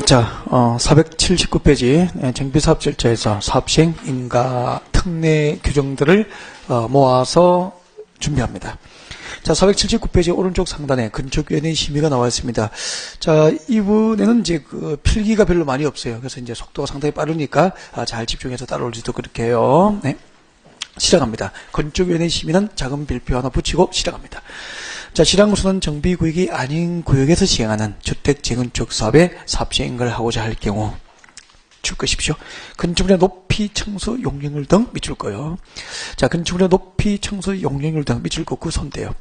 자, 479페이지 정비사업절차에서 사업시행 인가 특례 규정들을 모아서 준비합니다. 자, 479페이지 오른쪽 상단에 건축위원회 심의가 나와 있습니다. 자, 이번에는 이제 그 필기가 별로 많이 없어요. 그래서 이제 속도가 상당히 빠르니까 잘 집중해서 따라올 수 있도록 그렇게 해요. 네. 시작합니다. 건축위원회 심의는 작은 별표 하나 붙이고 시작합니다. 자, 시장구수는 정비구역이 아닌 구역에서 시행하는 주택 재건축 사업에 사업시행 인가를 하고자 할 경우 줄 것이십시오. 건축물의 높이, 청소, 용적률 등 밑줄 거요. 자, 건축물의 높이, 청소, 용적률 등 밑줄 긋고 손대요.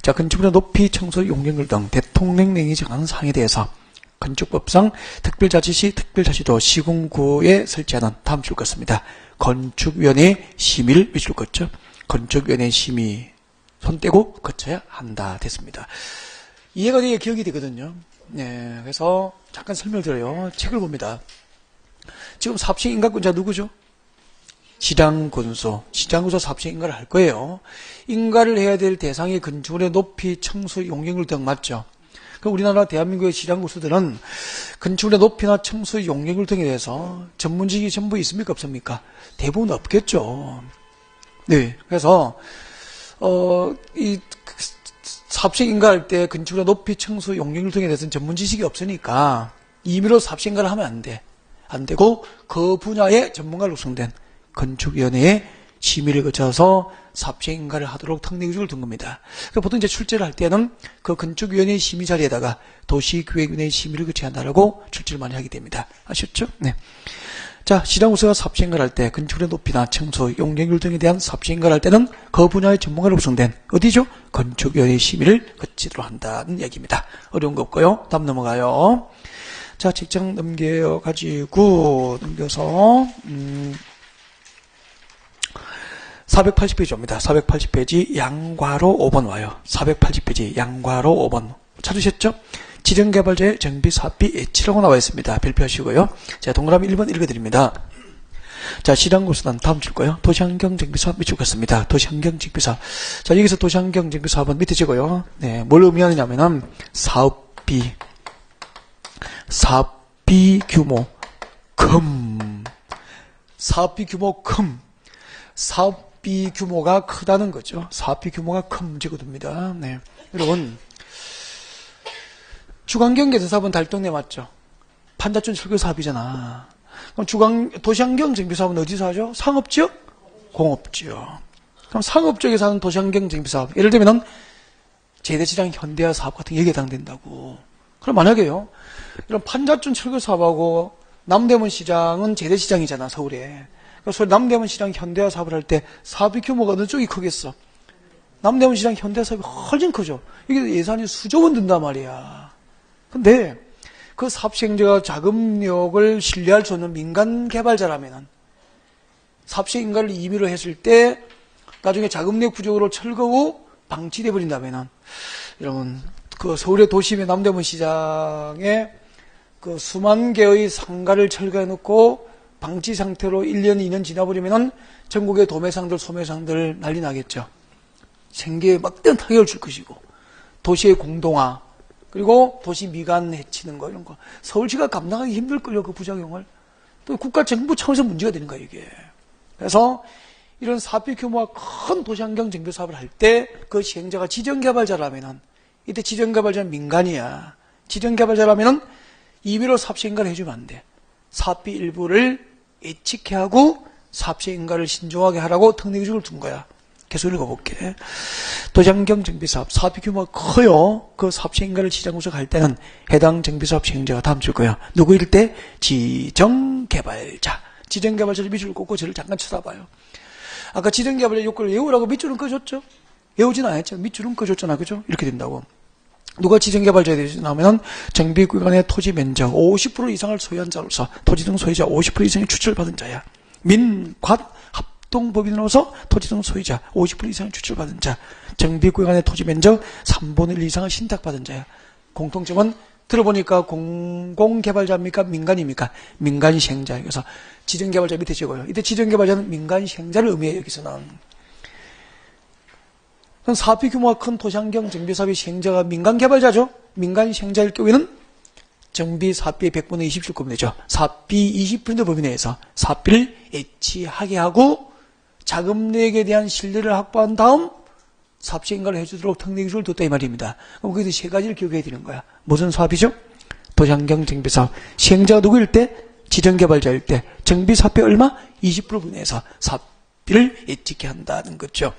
자, 건축물의 높이, 청소, 용적률 등 대통령령이 정하는 사항에 대해서 건축법상 특별자치시 특별자치도 시군구에 설치하는 다음 줄 것입니다. 건축위원회 심의를 밑줄 긋죠. 건축위원회 심의 손 떼고 거쳐야 한다 됐습니다. 이해가 되게 기억이 되거든요. 네, 그래서 잠깐 설명드려요. 책을 봅니다. 지금 사업시행 인가권자 누구죠? 지장군수. 지장군수 사업시행 인가를 할 거예요. 인가를 해야 될 대상이 건축물의 높이, 청소, 용적률 등 맞죠? 그럼 우리나라 대한민국의 지장군수들은 건축물의 높이나 청소, 용적률 등에 대해서 전문직이 전부 있습니까? 없습니까? 대부분 없겠죠. 네, 그래서 이 사업시행 인가할 때 건축물의 높이, 청소, 용적률 등에 대해서는 전문 지식이 없으니까 임의로 사업시행 인가를 하면 안 돼. 안 되고 그 분야의 전문가로 구성된 건축위원회의 심의를 거쳐서 사업시행 인가를 하도록 특례규정을 둔 겁니다. 그러니까 보통 이제 출제를 할 때는 그 건축위원회 심의 자리에다가 도시기획위원회 심의를 거쳐야 한다라고 출제를 많이 하게 됩니다. 아셨죠? 네. 자, 시장구수가 사업시행 인가를 할 때 건축물의 높이나 청소, 용적률 등에 대한 사업시행 인가를 할 때는 그 분야의 전문가로 구성된 어디죠? 건축위원회 심의를 거치도록 한다는 얘기입니다. 어려운 거 없고요. 다음 넘어가요. 자, 책장 넘겨서 480페이지 옵니다. 480페이지 양괄호 5번 와요. 480페이지 양괄호 5번 찾으셨죠? 지정개발자의 정비사업비 예치라고 나와 있습니다. 별표하시고요. 자, 동그라미 1번 읽어드립니다. 자, 시장구수단 다음 줄 거예요. 도시환경정비사업 밑줄 긋습니다. 도시환경정비사업. 자, 여기서 도시환경정비사업은 밑에 찍어요. 네, 뭘 의미하느냐면은 사업비 규모 금. 사업비 규모 금. 사업비 규모가 크다는 거죠. 사업비 규모가 금 찍어둡니다. 네, 여러분. 주간경계사업은 달동네 맞죠? 판자촌 철거 사업이잖아. 그럼 도시환경 정비사업은 어디서 하죠? 상업지역? 공업지역. 그럼 상업지역에서 하는 도시환경 정비사업. 예를 들면 제대시장 현대화 사업 같은 게 여기에 해당된다고. 그럼 만약에요. 이런 판자촌 철거 사업하고 남대문 시장은 제대시장이잖아, 서울에. 그래서 남대문 시장 현대화 사업을 할 때 사업비 규모가 어느 쪽이 크겠어? 남대문 시장 현대화 사업이 훨씬 크죠. 이게 예산이 수조 원 든단 말이야. 근데 그 사업시행자가 자금력을 신뢰할 수 없는 민간 개발자라면은 사업시행 인가를 임의로 했을 때 나중에 자금력 부족으로 철거 후 방치돼 버린다면은 여러분 그 서울의 도심의 남대문 시장에 그 수만 개의 상가를 철거해 놓고 방치 상태로 1년, 2년 지나버리면은 전국의 도매상들, 소매상들 난리 나겠죠. 생계에 막대한 타격을 줄 것이고 도시의 공동화 그리고 도시 미관 해치는 거 이런 거 서울시가 감당하기 힘들걸요. 그 부작용을. 또 국가 정부 차원에서 문제가 되는 거예요. 이게. 그래서 이런 사업비 규모가 큰 도시환경 정비 사업을 할 때 그 시행자가 지정개발자라면은 이때 지정개발자는 민간이야. 지정개발자라면은 임의로 사업시행인가를 해주면 안 돼. 사업비 일부를 예측해 하고 사업시행인가를 신중하게 하라고 특례규정을 둔 거야. 계속 읽어볼게. 도시환경 정비사업, 사업비 규모가 커요. 그 사업시행인가를 지정구석 할 때는 해당 정비사업 시행자가 다음 줄 거예요. 누구일 때? 지정개발자. 지정개발자를 밑줄을 꽂고 저를 잠깐 쳐다봐요. 아까 지정개발자 요건을 외우라고 밑줄은 꺼줬죠? 외우진 않았죠? 밑줄은 꺼줬잖아. 그죠? 이렇게 된다고. 누가 지정개발자에 대해서 나오면은 정비구간의 토지 면적 50% 이상을 소유한 자로서 토지 등 소유자 50% 이상의 추천받은 자야. 민관 합동법인으로서 토지 등 소유자 50% 이상의 추천받은 자. 정비구간의 토지 면적 3분의 1 이상을 신탁받은 자야. 공통점은 들어보니까 공공개발자입니까? 민간입니까? 민간 시행자. 그래서 지정개발자 밑에 적어요. 이때 지정개발자는 민간 시행자를 의미해요. 여기서는. 사업비 규모가 큰 도시환경 정비사업의 시행자가 민간 개발자죠. 민간 시행자일 경우에는 정비 사비의 100분의 20 줄 거면 되죠. 사비 20% 범위 내에서 사비를 애치하게 하고 자금내역에 대한 신뢰를 확보한 다음 사업시 인가를 해주도록 특례기준을 뒀다 이 말입니다. 그럼 거기서 세 가지를 기억해야 되는 거야. 무슨 사업이죠? 도시환경 정비사업. 시행자가 누구일 때? 지정개발자일 때. 정비 사비 얼마? 20% 분해해서 사비를 예치게 한다는 거죠.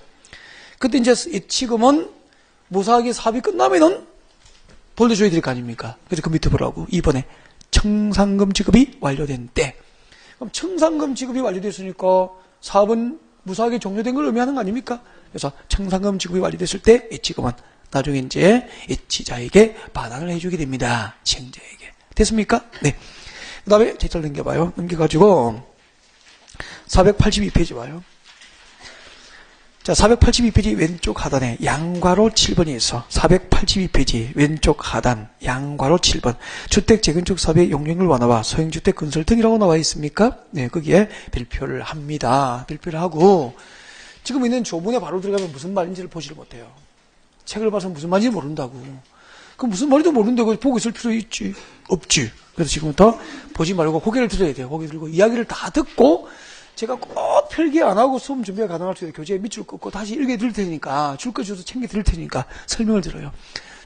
그때 이제 예치금은 무사하게 사업이 끝나면은 돌려줘야 될 거 아닙니까? 그래서 그 밑에 보라고. 이번에 청산금 지급이 완료된 때. 그럼 청산금 지급이 완료됐으니까 사업은 무사하게 종료된 걸 의미하는 거 아닙니까? 그래서 청산금 지급이 완료됐을 때 예치금은 나중에 이제 예치자에게 반환을 해주게 됩니다. 시행자에게. 됐습니까? 네. 그 다음에 제철 넘겨봐요. 넘겨가지고 482페이지 봐요. 자, 482페이지 왼쪽 하단에 양괄호 7번이 있어. 482페이지 왼쪽 하단 양괄호 7번. 주택 재건축 사업의 용적률 완화와 소형주택 건설 등이라고 나와 있습니까? 네, 거기에 별표를 합니다. 별표를 하고 지금 있는 조문에 바로 들어가면 무슨 말인지를 보지를 못해요. 책을 봐서 무슨 말인지 모른다고. 그럼 무슨 말인지 모르는데 보고 있을 필요 있지? 없지. 그래서 지금부터 보지 말고 고개를 들어야 돼요. 고개 들고 이야기를 다 듣고 제가 꼭 필기 안 하고 수업 준비가 가능할 수 있도록 교재에 밑줄 긋고 다시 읽어 드릴 테니까 줄 거 줘서 챙겨 드릴 테니까 설명을 들어요.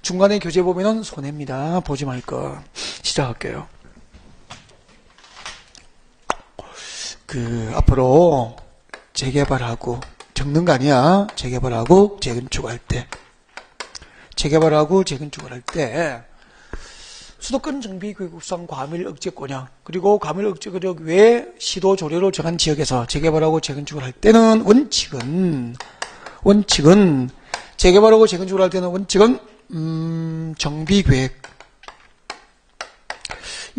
중간에 교재 보면은 손해입니다. 보지 말 거. 시작할게요. 앞으로 재개발하고 적는 거 아니야. 재개발하고 재건축할 때. 재개발하고 재건축을 할 때 수도권 정비교육상 과밀 억제권역 그리고 과밀 억제권역 외 시도 조례로 정한 지역에서 재개발하고 재건축을 할 때는 원칙은 재개발하고 재건축을 할 때는 원칙은 정비계획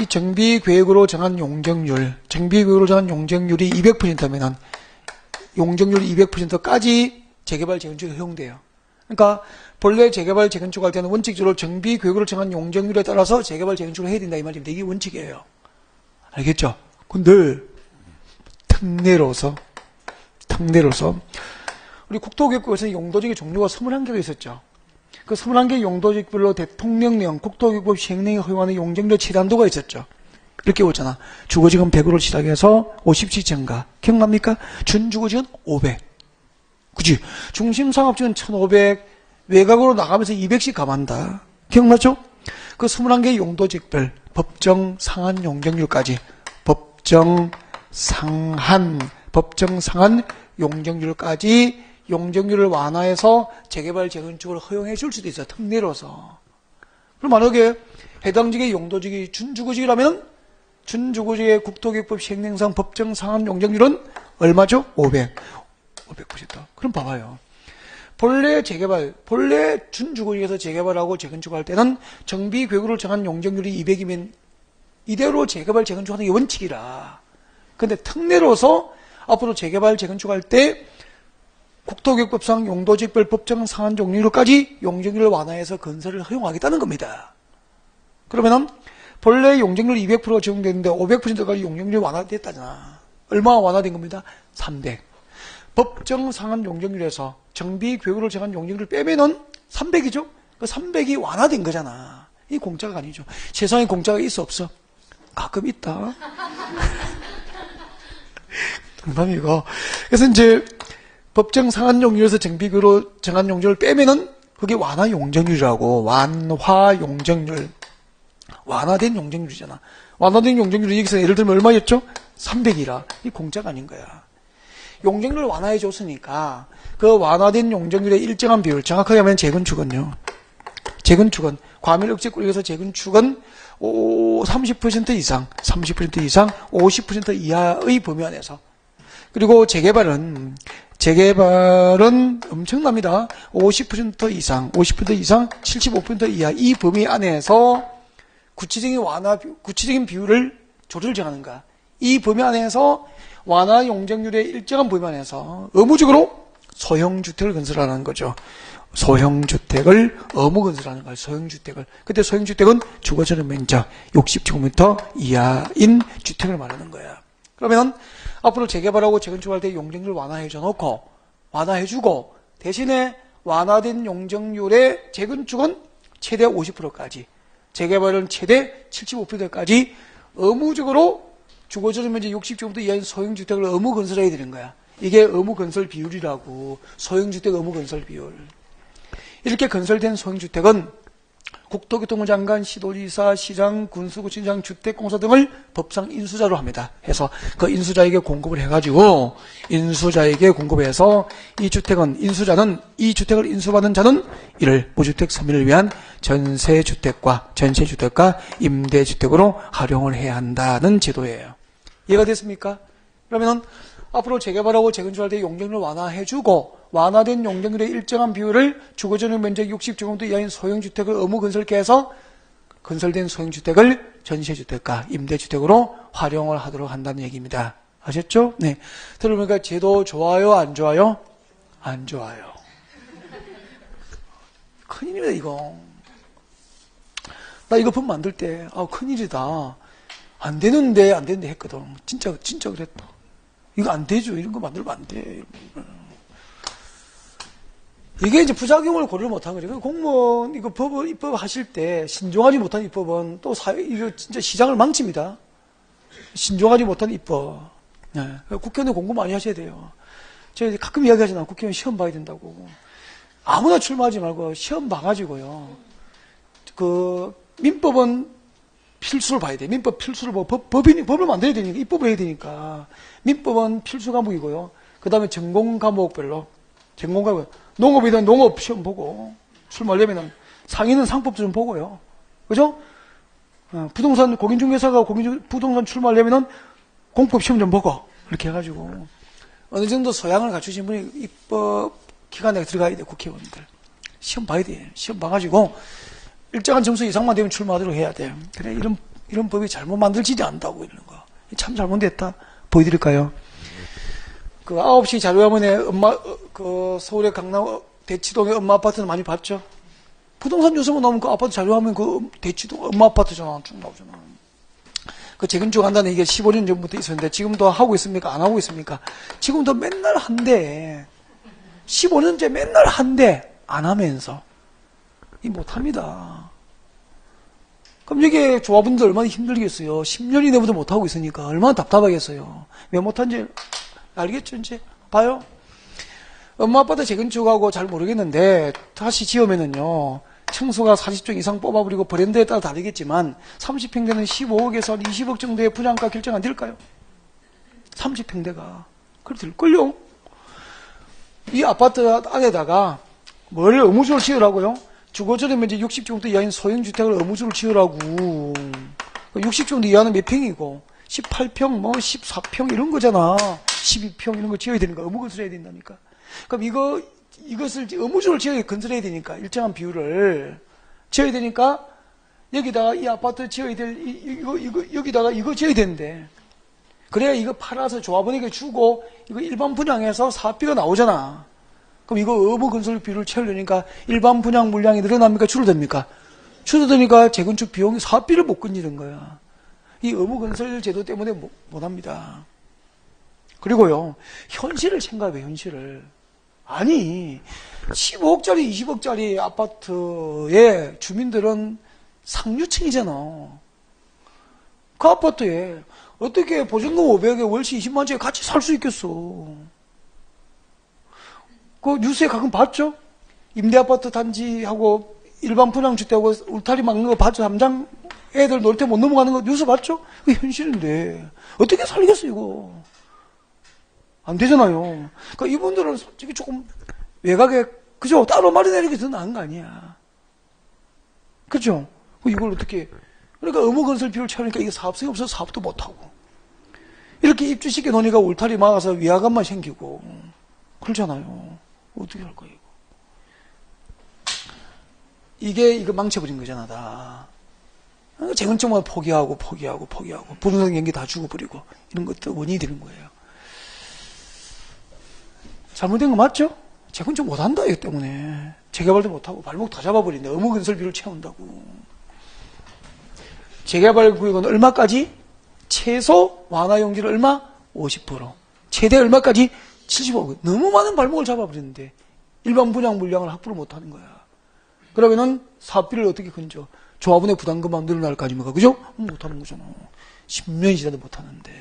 이 정비계획으로 정한 용적률이 200%면은 용적률 200%까지 재개발 재건축이 허용돼요. 그러니까 본래 재개발 재건축할 때는 원칙적으로 정비계획으로 정한 용적률에 따라서 재개발 재건축을 해야 된다 이 말입니다. 이게 원칙이에요. 알겠죠? 근데 특례로서 우리 국토교육부에서는 용도지구 종류가 21개가 있었죠. 그 21개 용도지구별로 대통령령, 국토교육법 시행령이 허용하는 용적률 최단도가 있었죠. 이렇게 오잖아. 주거지구는 100으로 시작해서 50씩 증가. 기억납니까? 준주거지구는 500. 그치? 중심상업지구는 1500, 외곽으로 나가면서 200씩 감한다. 기억나죠? 그 21개 용도지구별 법정 상한 용적률까지 법정 상한 용적률까지 용적률을 완화해서 재개발 재건축을 허용해 줄 수도 있어요. 특례로서. 그럼 만약에 해당 지역의 용도지구이 준주거지구라면 준주거지구의 국토교육법 시행령상 법정 상한 용적률은 얼마죠? 500%. 그럼 봐봐요. 본래 준주거지구에서 재개발하고 재건축할 때는 정비계획으로 정한 용적률이 200이면 이대로 재개발 재건축하는 게 원칙이라. 근데 특례로서 앞으로 재개발 재건축할 때 국토교육법상 용도지구별 법정 상한 용적률까지 용적률을 완화해서 건설을 허용하겠다는 겁니다. 그러면은 본래 용적률 200%가 적용됐는데 500%까지 용적률이 완화됐다잖아. 얼마나 완화된 겁니다? 300. 법정 상한 용적률에서 정비계획으로 정한 용적률을 빼면은 300이죠? 그 300이 완화된 거잖아. 이 공짜가 아니죠. 세상에 공짜가 있어 없어? 가끔 있다. 농담이고. 그래서 이제 법정 상한 용적률에서 정비계획으로 정한 용적률을 빼면은 그게 완화 용적률이라고. 완화 용적률. 완화된 용적률이잖아. 완화된 용적률이 여기서 예를 들면 얼마였죠? 300이라. 이 공짜가 아닌 거야. 용적률을 완화해 줬으니까 그 완화된 용적률의 일정한 비율, 정확하게 하면 재건축은 과밀 억제권역에서 재건축은 30% 이상 50% 이하의 범위 안에서, 그리고 재개발은 엄청납니다. 50% 이상 75% 이하 이 범위 안에서 구체적인 비율을 조절 정하는 거야. 이 범위 안에서 완화 용적률의 일정한 범위 안에서 의무적으로 소형주택을 건설하는 거죠. 소형주택을 의무 건설하는 거예요. 소형주택을. 그때 소형주택은 주거전용 면적 60제곱미터 이하인 주택을 말하는 거야. 그러면 앞으로 재개발하고 재건축할 때 용적률 완화해주고 대신에 완화된 용적률의 재건축은 최대 50%까지, 재개발은 최대 75%까지 의무적으로 주거저는 면적 60제곱미터 이하인 소형주택을 의무 건설해야 되는 거야. 이게 의무 건설 비율이라고. 소형주택 의무 건설 비율. 이렇게 건설된 소형주택은 국토교통부 장관, 시도지사, 시장, 군수구청장, 주택공사 등을 법상 인수자로 합니다. 해서 그 인수자에게 공급을 해가지고 인수자에게 공급해서 이 주택은 인수자는 이 주택을 인수받은 자는 이를 무주택 서민을 위한 전세주택과 임대주택으로 활용을 해야 한다는 제도예요. 이해가 됐습니까? 그러면은 앞으로 재개발하고 재건축할 때 용적률을 완화해주고 완화된 용적률의 일정한 비율을 주거전용 면적 60제곱미터 이하인 소형주택을 의무 건설케 해서 건설된 소형주택을 전세주택과 임대주택으로 활용을 하도록 한다는 얘기입니다. 아셨죠? 네. 들어보니까 제도 좋아요? 안 좋아요? 안 좋아요. 큰일이다 이거. 나 이거 법 만들 때 큰일이다. 안 되는데 했거든. 진짜 그랬다. 이거 안 되죠. 이런 거 만들면 안 돼. 이게 이제 부작용을 고려를 못한 거죠. 공무원 이거 법을 입법하실 때 신중하지 못한 입법은 또 이거 진짜 시장을 망칩니다. 신중하지 못한 입법. 네. 국회의원 공부 많이 하셔야 돼요. 제가 가끔 이야기하잖아요. 국회의원 시험 봐야 된다고. 아무나 출마하지 말고 시험 봐가지고요. 민법은 필수를 봐야 돼. 민법 필수를 법을 만들어야 되니까, 입법을 해야 되니까. 민법은 필수 과목이고요. 그 다음에 전공 과목별로. 농업이든 농업 시험 보고, 출마하려면은 상위는 상법 좀 보고요. 그죠? 부동산, 공인중개사가 부동산 출마하려면은 공법 시험 좀 보고, 이렇게 해가지고. 어느 정도 소양을 갖추신 분이 입법 기관에 들어가야 돼, 국회의원들. 시험 봐야 돼. 시험 봐가지고, 일정한 점수 이상만 되면 출마하도록 해야 돼. 그래, 이런 법이 잘못 만들지지 않는다고, 이러는 거. 참 잘못됐다. 보여드릴까요? 9시 자료화면에 서울의 강남 대치동의 엄마 아파트는 많이 봤죠? 부동산 뉴스만 나오면 그 아파트 자료화면 대치동 엄마 아파트잖아. 쭉 나오잖아. 재건축 한다는 이게 15년 전부터 있었는데 지금도 하고 있습니까? 안 하고 있습니까? 지금도 맨날 한대. 15년째 맨날 한대. 안 하면서. 못합니다. 그럼 여기에 조합원들 얼마나 힘들겠어요. 10년이 내부터 못하고 있으니까 얼마나 답답하겠어요. 왜 못한지 알겠죠? 이제 봐요. 엄마 아빠도 재건축하고 잘 모르겠는데 다시 지으면은요 층수가 40종 이상 뽑아버리고 브랜드에 따라 다르겠지만 30평대는 15억에서 한 20억 정도의 분양가 결정 안 될까요? 30평대가 그래 될걸요. 이 아파트 안에다가 뭘 의무적으로 지으라고요? 주거전용 면적 60제곱미터 이하인 소형주택을 의무적으로 지으라고. 60제곱미터 이하는 몇 평이고 18평, 14평 이런 거잖아. 12평 이런 거 지어야 되니까 의무 건설해야 된다니까. 그럼 이것을 의무적으로 건설해야 되니까 일정한 비율을 지어야 되니까 여기다가 이 아파트 지어야 될 여기다가 이거 지어야 되는데 그래야 이거 팔아서 조합원에게 주고 이거 일반 분양해서 사업비가 나오잖아. 그럼 이거 의무 건설 비율을 채우려니까 일반 분양 물량이 늘어납니까? 줄어듭니까? 줄어드니까 재건축 비용이 사업비를 못 건지는 거야. 이 의무 건설 제도 때문에 못 합니다. 그리고요, 현실을 생각해, 현실을. 아니, 15억짜리, 20억짜리 아파트의 주민들은 상류층이잖아. 그 아파트에 어떻게 보증금 500에 월세 20만원짜리 같이 살 수 있겠어. 그 뉴스에 가끔 봤죠? 임대아파트 단지하고 일반 분양주택하고 울타리 막는 거 봤죠? 담장 애들 놀 때 못 넘어가는 거 뉴스 봤죠? 그게 현실인데 어떻게 살리겠어 이거. 안 되잖아요. 그러니까 이분들은 솔직히 조금 외곽에 그죠? 따로 마련하는 게 더 나은 거 아니야. 그죠? 이걸 어떻게 그러니까 의무건설 비율 채우니까 이게 사업성이 없어서 사업도 못하고 이렇게 입주시켜 놓으니까 울타리 막아서 위화감만 생기고 그렇잖아요. 어떻게 할 거예요, 이거? 이거 망쳐버린 거잖아, 다. 재건축만 포기하고, 부동산 경기 다 죽어버리고, 이런 것도 원인이 되는 거예요. 잘못된 거 맞죠? 재건축 못한다, 이거 때문에. 재개발도 못하고, 발목 다 잡아버린다. 의무건설비를 채운다고. 재개발 구역은 얼마까지? 최소 완화 용지를 얼마? 50%. 최대 얼마까지? 75억. 너무 많은 발목을 잡아버리는데 일반 분양 물량을 확보를 못하는 거야. 그러면은 사업비를 어떻게 건져? 조합원의 부담금만 늘어날 거 아닙니까? 그죠? 못하는 거잖아. 10년이 지나도 못하는데.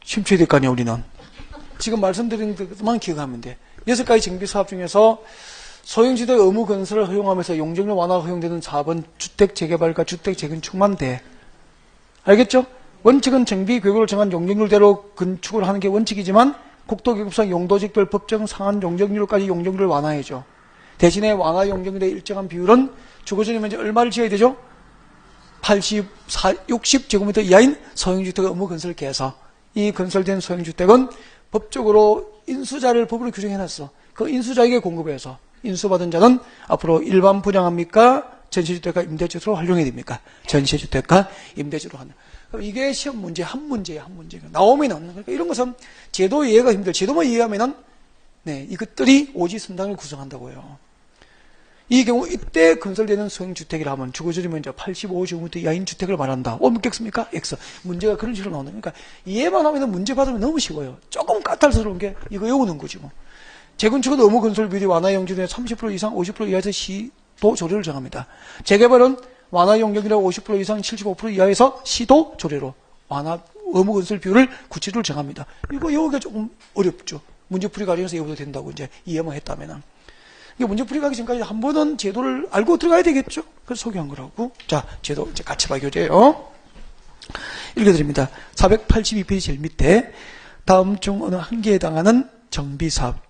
춤춰야 될 거 아니야, 우리는. 지금 말씀드린 것만 기억하면 돼. 6가지 정비사업 중에서 소형주택 의무 건설을 허용하면서 용적률 완화가 허용되는 4번 주택 재개발과 주택 재건축만 돼. 알겠죠? 원칙은 정비 계획을 정한 용적률대로 건축을 하는 게 원칙이지만 국토기획부상 용도지역별 법정 상한 용적률까지 용적률을 완화해줘. 대신에 완화 용적률의 일정한 비율은 주거지역 면적 얼마를 지어야 되죠? 60제곱미터 이하인 소형주택 의무 건설 계획서. 이 건설된 소형주택은 법적으로 인수자를 법으로 규정해놨어. 그 인수자에게 공급해서 인수받은 자는 앞으로 일반 분양합니까? 전세주택과 임대주택으로 활용해야 됩니까? 전세주택과 임대주택으로 한다. 그럼 이게 시험 문제 한 문제예요, 한 문제. 나오면은 그러니까 이런 것은 제도 이해가 힘들어. 제도만 이해하면은 네 이것들이 오지선당을 구성한다고요. 이 경우 이때 건설되는 소형주택이라 하면 주거지역 면적 85제곱미터 이하인 주택을 말한다. 묻겠습니까? X. 문제가 그런 식으로 나오는 거니까 이해만 하면 문제 받으면 너무 쉬워요. 조금 까탈스러운 게 이거 외우는 거지 뭐. 재건축은 의무 건설 비율이 완화 용적률의 30% 이상 50% 이하에서 시도 조례를 정합니다. 재개발은 완화 용적률의 50% 이상 75% 이하에서 시도 조례로 완화 의무 건설 비율을 구체적으로 정합니다. 이거 외우기가 조금 어렵죠. 문제풀이 과정에서 외워도 된다고 이제 이해만 했다면은. 문제풀이 가기 전까지 한 번은 제도를 알고 들어가야 되겠죠? 그래서 소개한 거라고. 자, 제도 이제 같이 봐 교재요. 읽어드립니다. 482페이지 제일 밑에 다음 중 어느 한 개에 해당하는 정비사업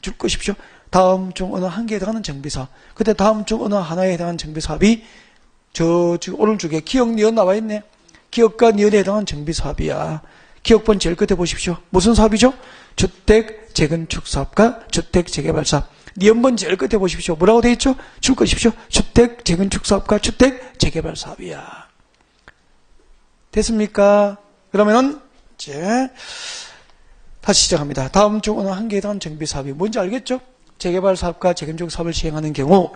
줄 것이십시오. 다음 중 어느 한 개에 해당하는 정비사업. 그때 다음 중 어느 하나에 해당하는 정비사업이 지금 오른쪽에 기억, 니은 나와 있네. 기억과 니은에 해당하는 정비사업이야. 기억본 제일 끝에 보십시오. 무슨 사업이죠? 주택 재건축 사업과 주택 재개발 사업. 니은본 제일 끝에 보십시오. 뭐라고 되어 있죠? 줄 것이십시오. 주택 재건축 사업과 주택 재개발 사업이야. 됐습니까? 그러면은 이제 다시 시작합니다. 다음 중 어느 한 개에 해당하는 정비사업이 뭔지 알겠죠? 재개발 사업과 재건축 사업을 시행하는 경우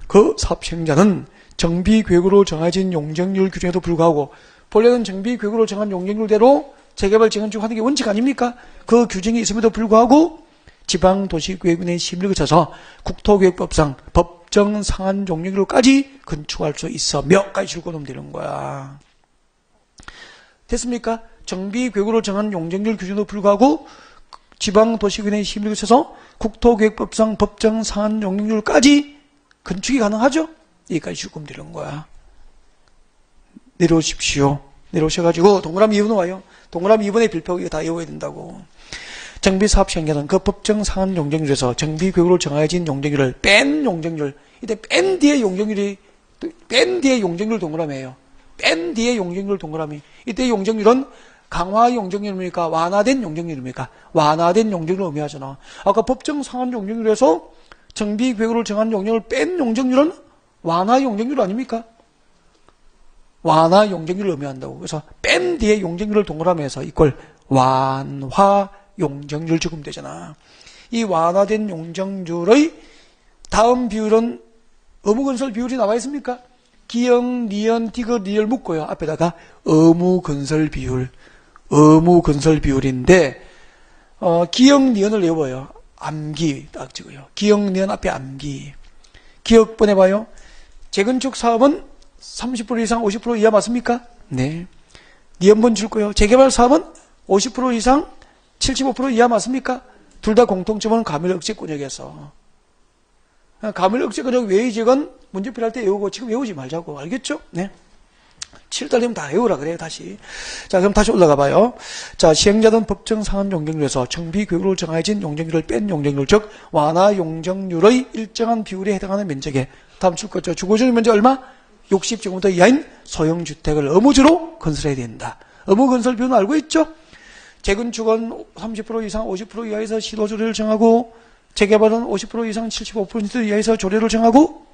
그 사업 시행자는 정비계획으로 정해진 용적률 규정에도 불구하고 본래는 정비계획으로 정한 용적률대로 재개발 재건축하는 게 원칙 아닙니까? 그 규정이 있음에도 불구하고 지방도시계획위원회 심의를 거쳐서 국토계획법상 법정 상한 용적률까지 건축할 수 있으며까지 줄거 놓으면 되는 거야. 됐습니까? 정비계획으로 정한 용적률 규정에도 불구하고 지방도시계획위원회 심의를 거쳐서 국토계획법상 법정 상한 용적률까지 건축이 가능하죠? 여기까지 줄거 놓으면 되는 거야. 내려오십시오. 내려오셔가지고 동그라미 2번 와요. 동그라미 2번의 빌표 이거 다 외워야 된다고. 정비사업 시행자는 그 법정 상한 용적률에서 정비계획으로 정해진 용적률을 뺀 용적률. 이때 뺀 뒤에 용적률이 뺀 뒤에 용적률 동그라미예요. 뺀 뒤에 용적률 동그라미. 이때 용적률은 강화 용적률입니까? 완화된 용적률입니까? 완화된 용적률을 의미하잖아. 아까 법정 상한 용적률에서 정비계획으로 정한 용적률을 뺀 용적률은 완화 용적률 아닙니까? 완화 용적률을 의미한다고. 그래서 뺀 뒤에 용적률을 동그라미에서 이걸 완화 용적률 적으면 되잖아. 이 완화된 용적률의 다음 비율은 의무건설 비율이 나와 있습니까? 기역, 니은, 디귿, 리을 묶고요. 앞에다가 의무건설 비율, 의무건설 비율인데 기역, 니은을 외워요. 암기 딱 찍어요. 기역, 니은 앞에 암기. 기억 보내봐요. 재건축 사업은 30% 이상 50% 이하 맞습니까? 네. 니은번 줄 거예요. 재개발 사업은 50% 이상 75% 이하 맞습니까? 둘 다 공통점은 가밀억제권역에서. 가밀억제권역 외의 지역은 문제풀이 할 때 외우고 지금 외우지 말자고. 알겠죠? 네. 7달 되면 다 외우라 그래요, 다시. 자, 그럼 다시 올라가 봐요. 자, 시행자는 법정 상한 용적률에서 정비계획으로 정해진 용적률을 뺀 용적률, 즉 완화 용적률의 일정한 비율에 해당하는 면적에 다음 줄 거죠. 주거지역 면적 얼마? 60제곱미터 이하인 소형주택을 의무주로 건설해야 된다. 의무건설 비율은 알고 있죠? 재건축은 30% 이상 50% 이하에서 시도조례를 정하고 재개발은 50% 이상 75% 이하에서 조례를 정하고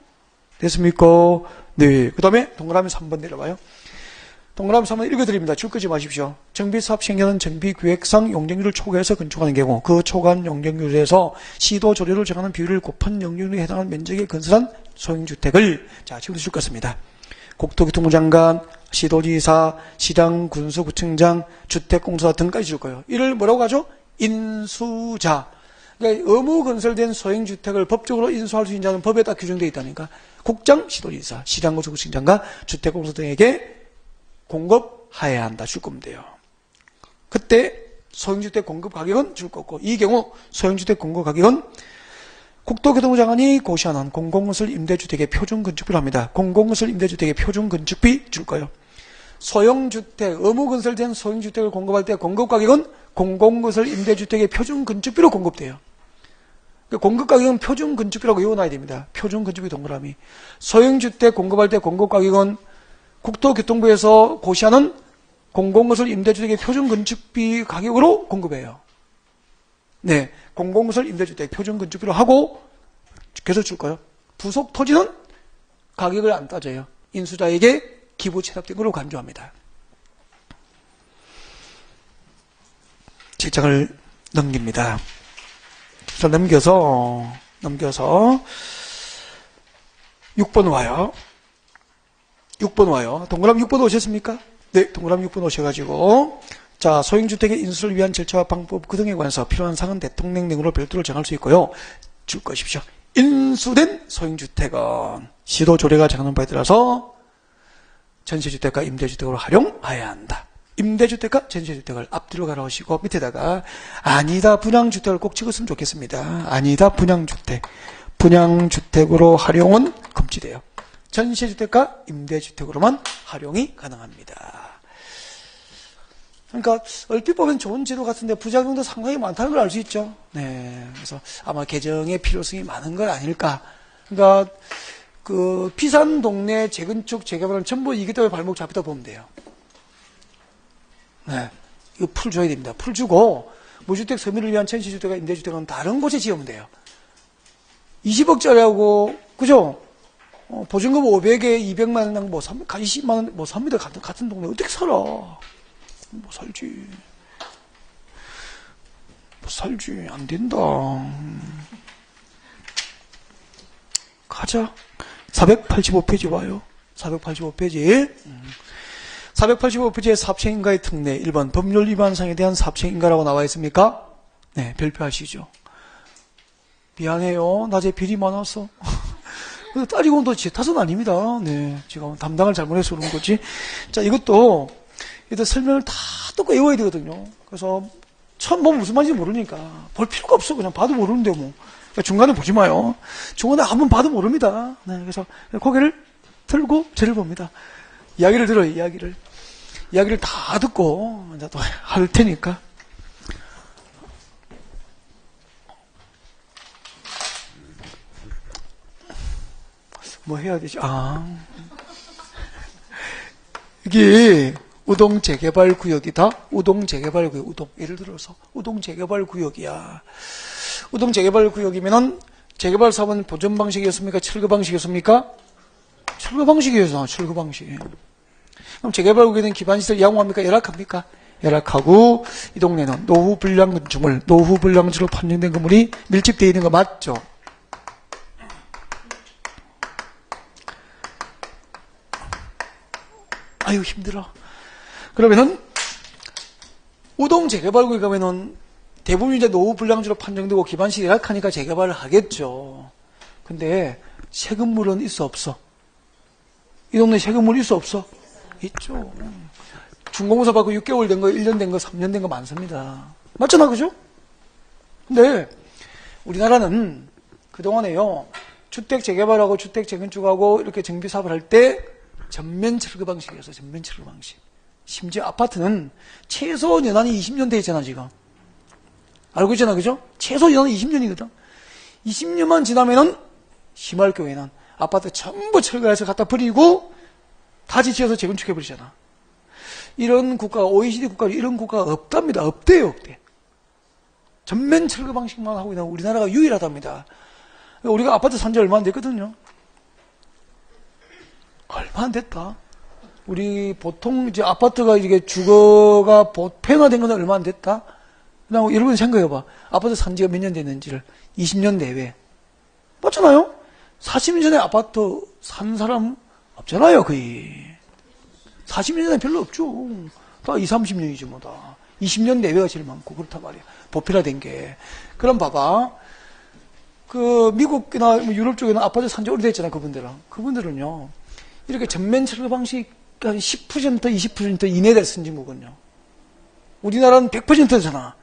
됐습니까? 네. 그 다음에 동그라미 3번 내려봐요. 동그라미 3번 읽어드립니다. 줄 끄지 마십시오. 정비사업 시행자는 정비계획상 용적률을 초과해서 건축하는 경우 그 초과한 용적률에서 시도조례를 정하는 비율을 곱한 용적률에 해당하는 면적에 건설한 소형주택을 자 지금도 줄 것입니다. 국토교통부 장관, 시도지사, 시장, 군수구청장, 주택공사 등까지 줄 거예요. 이를 뭐라고 하죠? 인수자. 그러니까 의무 건설된 소형주택을 법적으로 인수할 수 있는 자는 법에 딱 규정되어 있다니까. 국장, 시도지사, 시장과 주거시장과 주택공사 등에게 공급하여야 한다. 줄 거면 돼요. 그때 소형주택 공급 가격은 줄 거고, 이 경우 소형주택 공급 가격은 국토교통부 장관이 고시하는 공공건설 임대주택의 표준건축비로 합니다. 공공건설 임대주택의 표준건축비 줄 거예요. 소형주택, 의무건설된 소형주택을 공급할 때 공급가격은 공공건설 임대주택의 표준건축비로 공급돼요. 공급가격은 표준건축비라고 외워놔야 됩니다. 표준건축비 동그라미. 소형주택 공급할 때 공급가격은 국토교통부에서 고시하는 공공건설 임대주택의 표준건축비 가격으로 공급해요. 네, 공공건설 임대주택 표준건축비로 하고 계속 줄 거예요. 부속 토지는 가격을 안 따져요. 인수자에게 기부 체납된 걸로 간주합니다. 7장을 넘깁니다. 자, 넘겨서 6번 와요. 6번 와요. 동그라미 6번 오셨습니까? 네, 동그라미 6번 오셔가지고, 자, 소형주택의 인수를 위한 절차와 방법 그 등에 관해서 필요한 사항은 대통령 등으로 별도로 정할 수 있고요. 줄 것이십시오. 인수된 소형주택은 시도 조례가 정하는 바에 따라서 전세주택과 임대주택으로 활용해야 한다. 임대주택과 전세주택을 앞뒤로 가라오시고 밑에다가 아니다 분양주택을 꼭 찍었으면 좋겠습니다. 아니다 분양주택. 분양주택으로 활용은 금지돼요. 전세주택과 임대주택으로만 활용이 가능합니다. 그러니까 얼핏 보면 좋은 제도 같은데 부작용도 상당히 많다는 걸 알 수 있죠. 네, 그래서 아마 개정의 필요성이 많은 건 아닐까. 그러니까 그 비산 동네 재건축 재개발은 전부 이기 때문에 발목 잡히다 보면 돼요. 네, 이거 풀 줘야 됩니다. 풀 주고 무주택 서민을 위한 전시주택과 임대주택은 다른 곳에 지으면 돼요. 20억짜리하고 그죠? 보증금 500에 200만 원, 뭐 20만 원, 뭐 삽니다. 같은 동네 어떻게 살아? 뭐 살지. 뭐 살지. 안 된다. 가자. 485페이지 와요. 485페이지. 485페이지에 사업체인가의 특례 1번 법률 위반상에 대한 사업체인가라고 나와 있습니까? 네, 별표하시죠. 미안해요. 낮에 비리 많았어. 근데 따지고 보면 제 탓은 아닙니다. 네, 제가 담당을 잘못해서 그런 거지. 자, 이것도 설명을 다 듣고 외워야 되거든요. 그래서 처음 보면 무슨 말인지 모르니까 볼 필요가 없어. 그냥 봐도 모르는데 뭐. 그러니까 중간에 보지 마요. 중간에 한번 봐도 모릅니다. 네, 그래서 고개를 들고 저를 봅니다. 이야기를 들어요. 이야기를 다 듣고 이제 또 할 테니까. 뭐 해야 되지? 이게 우동 재개발 구역이다. 우동 재개발 구역. 우동 예를 들어서 우동 재개발 구역이야. 우동 재개발 구역이면은 재개발 사업은 보전 방식이었습니까? 철거 방식이었습니까? 철거 방식이었어. 철거 방식. 그럼 재개발 구역에 대한 기반시설 양호합니까? 열악합니까? 열악하고 이 동네는 노후 불량 건축물, 노후 불량지로 판정된 건물이 밀집되어 있는 거 맞죠? 아유 힘들어. 그러면은 우동 재개발구에 가면은 대부분 이제 노후 불량지로 판정되고 기반시설이 열악하니까 재개발을 하겠죠. 근데 새 건물은 있어 없어? 이 동네 새 건물 있어 없어? 있죠. 준공사 받고 6개월 된 거, 1년 된 거, 3년 된 거 많습니다. 맞잖아, 그죠? 근데 우리나라는 그동안에요, 주택 재개발하고 주택 재건축하고 이렇게 정비 사업을 할 때 전면 철거 방식이었어. 전면 철거 방식. 심지어 아파트는 최소 연한이 20년 돼 있잖아, 지금. 알고 있잖아, 그죠? 최소 연한이 20년이거든. 20년만 지나면은 심할 경우에는 아파트 전부 철거해서 갖다 버리고 다시 지어서 재건축해버리잖아. 이런 국가가, OECD 국가, 이런 국가가 없답니다. 없대요, 없대. 전면 철거 방식만 하고 있는 우리나라가 유일하답니다. 우리가 아파트 산 지 얼마 안 됐거든요. 얼마 안 됐다. 우리 보통 이제 아파트가 이게 주거가 보편화된 건 얼마 안 됐다? 그냥 여러분 생각해봐. 아파트 산 지가 몇 년 됐는지를. 20년 내외. 맞잖아요? 40년 전에 아파트 산 사람 없잖아요, 거의. 40년 전에 별로 없죠. 다 20, 30년이지 뭐 다. 20년 내외가 제일 많고 그렇단 말이야. 보편화된 게. 그럼 봐봐. 그 미국이나 유럽 쪽에는 아파트 산지 오래됐잖아, 그분들은. 그분들은요, 이렇게 전면 철거 방식 한 10%, 20% 이내에 선진국은요. 우리나라는 100%잖아.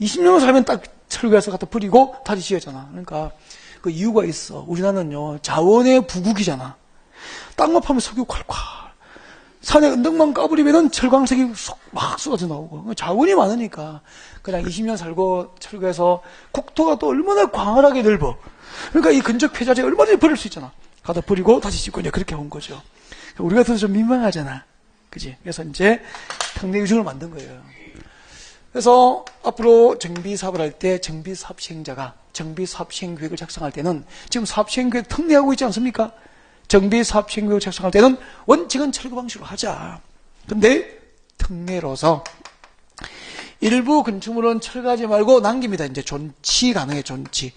20년을 살면 딱 철거해서 갖다 버리고 다시 지었잖아. 그러니까 그 이유가 있어. 우리나라는요, 자원의 부국이잖아. 땅만 파면 석유 콸콸. 산에 언덕만 까버리면은 철광석이 막 쏟아져 나오고. 자원이 많으니까 그냥 20년 살고 철거해서 국토가 또 얼마나 광활하게 넓어. 그러니까 이 근적 폐자재 얼마든지 버릴 수 있잖아. 갖다 버리고 다시 짓고 이제 그렇게 온 거죠. 우리 같아서 좀 민망하잖아. 그지? 그래서 이제 특례유증을 만든 거예요. 그래서 앞으로 정비 사업을 할 때 정비 사업 시행자가 정비 사업 시행 계획을 작성할 때는 지금 사업 시행 계획 특례하고 있지 않습니까? 정비 사업 시행 계획을 작성할 때는 원칙은 철거 방식으로 하자. 근데 특례로서 일부 건축물은 철거하지 말고 남깁니다. 이제 존치 가능해. 존치.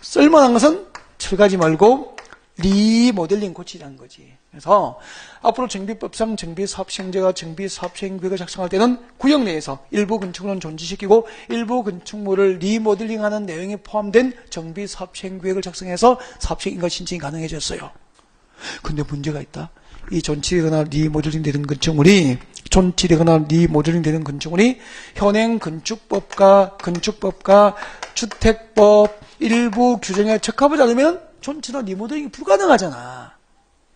쓸만한 것은 철거하지 말고 리모델링 고치자는 거지. 그래서 앞으로 정비법상 정비사업 시행자가 정비사업 시행 계획을 작성할 때는 구역 내에서 일부 건축물은 존치시키고 일부 건축물을 리모델링하는 내용이 포함된 정비사업 시행 계획을 작성해서 사업 시행 인가 신청이 가능해졌어요. 근데 문제가 있다. 이 존치되거나 리모델링 되는 건축물이 현행 건축법과 주택법 일부 규정에 적합하지 않으면 존치나 리모델링이 불가능하잖아.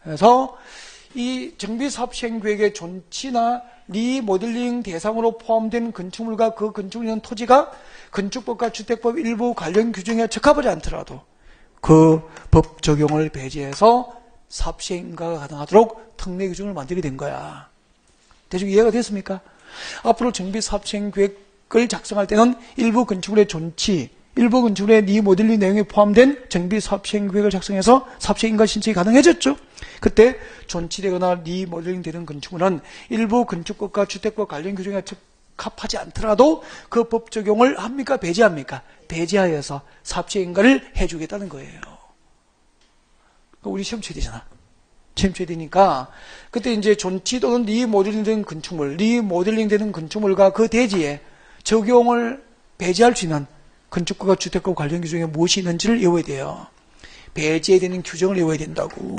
그래서 이 정비사업 시행계획의 존치나 리모델링 대상으로 포함된 건축물과 그 건축물이 있는 토지가 건축법과 주택법 일부 관련 규정에 적합하지 않더라도 그 법 적용을 배제해서 사업 시행가가 가능하도록 특례 규정을 만들게 된 거야. 대충 이해가 됐습니까? 앞으로 정비사업 시행계획을 작성할 때는 일부 건축물의 존치, 일부 건축물의 리모델링 내용이 포함된 정비사업 시행계획을 작성해서 사업 시행인가 신청이 가능해졌죠. 그때 존치되거나 리모델링 되는 건축물은 일부 건축법과 주택법 관련 규정에 적합하지 않더라도 그 법 적용을 합니까? 배제합니까? 배제하여서 사업 시행인가를 해주겠다는 거예요. 우리 시험 쳐야 되잖아. 시험 쳐야 되니까 그때 이제 존치 또는 리모델링 되는 건축물과 그 대지에 적용을 배제할 수 있는 건축법과 주택법 관련 규정에 무엇이 있는지를 외워야 돼요. 배제되는 규정을 외워야 된다고.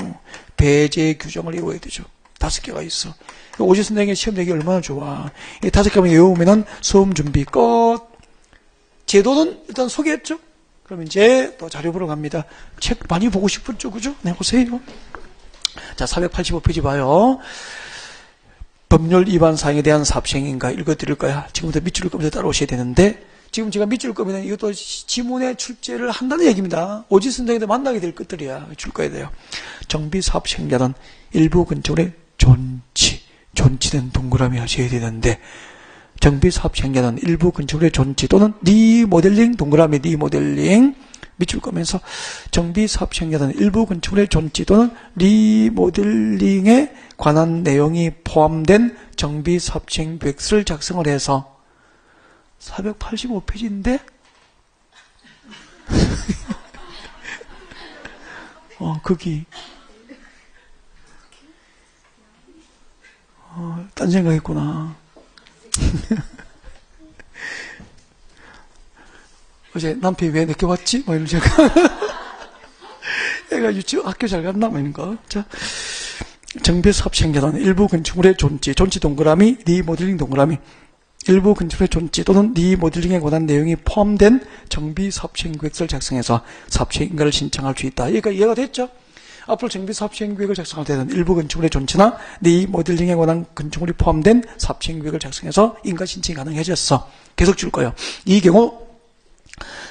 배제 규정을 외워야 되죠. 5개가 있어. 오지 선생님의 시험 내기 얼마나 좋아. 이 5개만 외우면은 수험 준비 끝. 제도는 일단 소개했죠. 그럼 이제 또 자료 보러 갑니다. 책 많이 보고 싶었죠, 그죠? 네, 보세요. 자, 485페이지 봐요. 법률 위반 사항에 대한 사업 시행인가 읽어드릴 거야. 지금부터 밑줄 끄면서 따라오셔야 되는데, 지금 제가 밑줄 끄면 이것도 지문에 출제를 한다는 얘기입니다. 오지 선생님들 만나게 될 것들이야. 줄 거야 돼요. 정비사업 시행자는 일부 건축물의 존치된 동그라미 하셔야 되는데, 정비사업 시행자는 일부 건축물의 존치 또는 리모델링 동그라미 리모델링 밑줄 끄면서 정비사업 시행자는 일부 건축물의 존치 또는 리모델링에 관한 내용이 포함된 정비사업 시행 계획서를 작성을 해서 485페이지인데 거기 딴 생각했구나. 어제 남편이 왜 늦게 왔지? 뭐 이런 생각. 애가 학교 잘 갔나? 뭐 이런 거. 자, 정비사업 시행자는 일부 건축물의 존치 동그라미, 리모델링 동그라미, 일부 건축물의 존치 또는 리모델링에 관한 내용이 포함된 정비사업 시행계획서를 작성해서 사업 시행인가를 신청할 수 있다. 이해가 됐죠? 앞으로 정비사업 시행계획을 작성할 때는 일부 건축물의 존치나 리모델링에 관한 건축물이 포함된 사업 시행계획을 작성해서 인가 신청이 가능해졌어. 계속 줄 거예요. 이 경우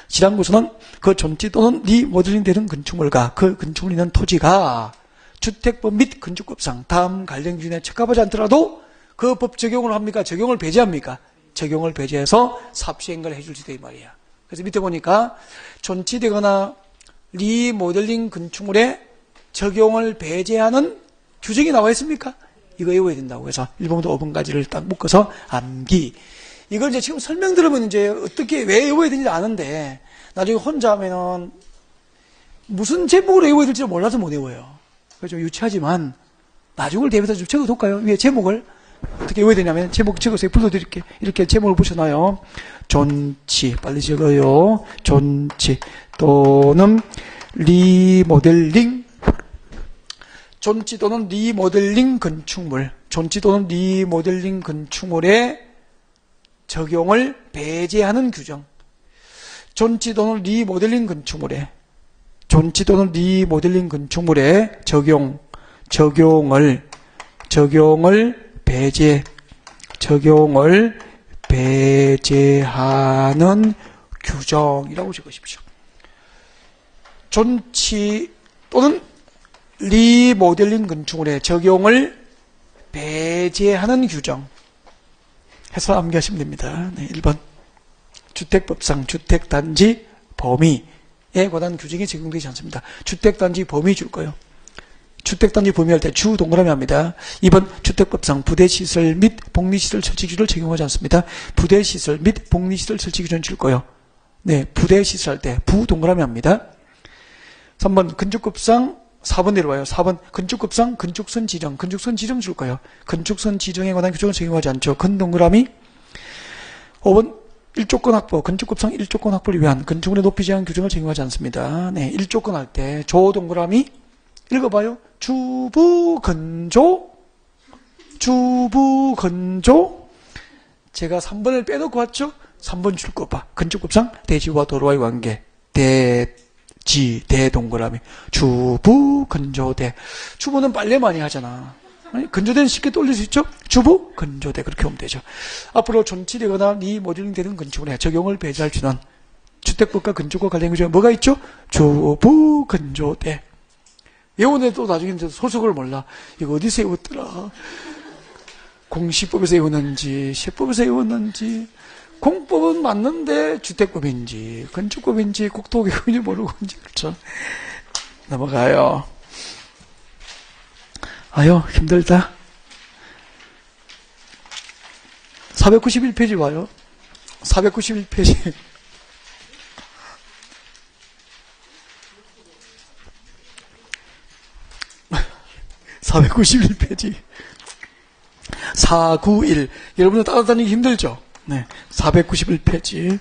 지랑구서는 그 존치 또는 리모델링 되는 건축물과 그 건축물이 있는 토지가 주택법 및 건축법상 다음 관련 기준에 적합하지 않더라도 그 법 적용을 합니까? 적용을 배제합니까? 적용을 배제해서 사업 시행을 해줄 수 있다 이 말이야. 그래서 밑에 보니까 존치되거나 리모델링 건축물에 적용을 배제하는 규정이 나와 있습니까? 이거 외워야 된다고 해서 1번부터 5번까지를 딱 묶어서 암기. 이걸 이제 지금 설명 들으면 이제 어떻게 왜 외워야 되는지 아는데 나중에 혼자 하면은 무슨 제목으로 외워야 될지 몰라서 못 외워요. 그래서 좀 유치하지만 나중을 대비해서 좀 적어둘까요? 위에 제목을 어떻게 외워야 되냐면 제목 적어서 불러드릴게요. 이렇게 제목을 붙여놔요. 존치 빨리 적어요. 존치 또는 리모델링, 존치 또는 리모델링 건축물, 존치 또는 리모델링 건축물의 적용을 배제하는 규정. 존치 또는 리모델링 건축물의 적용을 배제하는 규정이라고 적으십시오. 존치 또는 리모델링 건축물의 적용을 배제하는 규정 해서 암기하시면 됩니다. 네, 1번 주택법상 주택단지 범위에 관한 규정이 적용되지 않습니다. 주택단지 범위 줄 거예요. 주택단지 범위할 때 주 동그라미 합니다. 2번 주택법상 부대시설 및 복리시설 설치기준을 적용하지 않습니다. 부대시설 및 복리시설 설치기준 줄 거예요. 네, 부대시설 할 때 부 동그라미 합니다. 3번 건축법상 4번 내려와요. 4번 건축법상 건축선 지정 줄 거예요. 건축선 지정에 관한 규정을 적용하지 않죠. 건 동그라미. 5번 일조권 확보, 건축법상 일조권 확보를 위한 건축물의 높이 제한 규정을 적용하지 않습니다. 네, 일조권 할 때 조 동그라미 읽어봐요. 주부 건조. 제가 3번을 빼놓고 왔죠? 3번 줄 거 봐. 건축법상 대지와 도로와의 관계. 대동그라미. 주부 건조대. 주부는 빨래 많이 하잖아. 건조대는 쉽게 돌릴 수 있죠? 주부 건조대. 그렇게 하면 되죠. 앞으로 존치되거나 리모델링 되는 건축물에 적용을 배제할 주는 주택법과 건축과 관련 규정에 뭐가 있죠? 주부 건조대. 외우네 또 나중에 소속을 몰라. 이거 어디서 외웠더라? 공시법에서 외웠는지, 세법에서 외웠는지, 공법은 맞는데 주택법인지, 건축법인지, 국토교육인지 모르고 이제 그렇죠. 넘어가요. 아유, 힘들다. 491페이지 와요. 491페이지. 491페이지. 491. 여러분들 따라다니기 힘들죠? 네. 491페이지.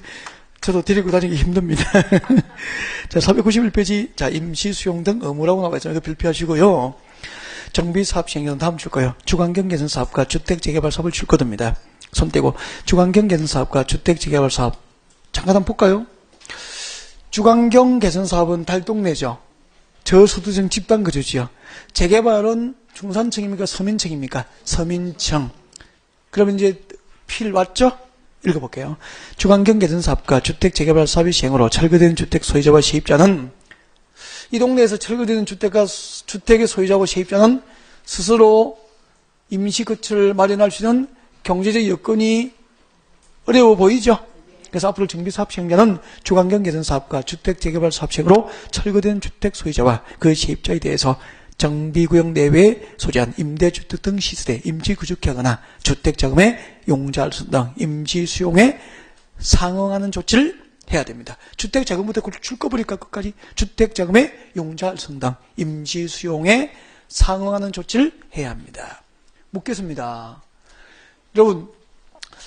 저도 데리고 다니기 힘듭니다. 자, 491페이지. 자, 임시 수용 등 의무라고 나와 있잖아요. 이거 필피하시고요. 정비 사업 시행령 다음 줄 거예요. 주관경 개선 사업과 주택 재개발 사업을 줄 겁니다. 손 떼고. 주관경 개선 사업과 주택 재개발 사업. 잠깐 한번 볼까요? 주관경 개선 사업은 달동네죠. 저소득층 집단 거주지요. 재개발은 중산층입니까? 서민층입니까? 서민층. 그러면 이제 필 왔죠? 읽어볼게요. 주관경 개선 사업과 주택 재개발 사업의 시행으로 철거된 주택 소유자와 세입자는 이 동네에서 철거되는 주택의 소유자와 세입자는 스스로 임시 거처를 마련할 수 있는 경제적 여건이 어려워 보이죠? 그래서 앞으로 정비사업 시행자는 주관경 개선 사업과 주택 재개발 사업 시행으로 철거된 주택 소유자와 그 세입자에 대해서 정비구역 내외에 소재한 임대주택 등 시설에 임시 구축하거나 주택자금의 용자를 쓴 등 임시 수용에 상응하는 조치를 해야 됩니다. 주택자금부터 줄 거버릴까 끝까지 주택자금의 용자를 쓴 등 임시 수용에 상응하는 조치를 해야 합니다. 묻겠습니다. 여러분,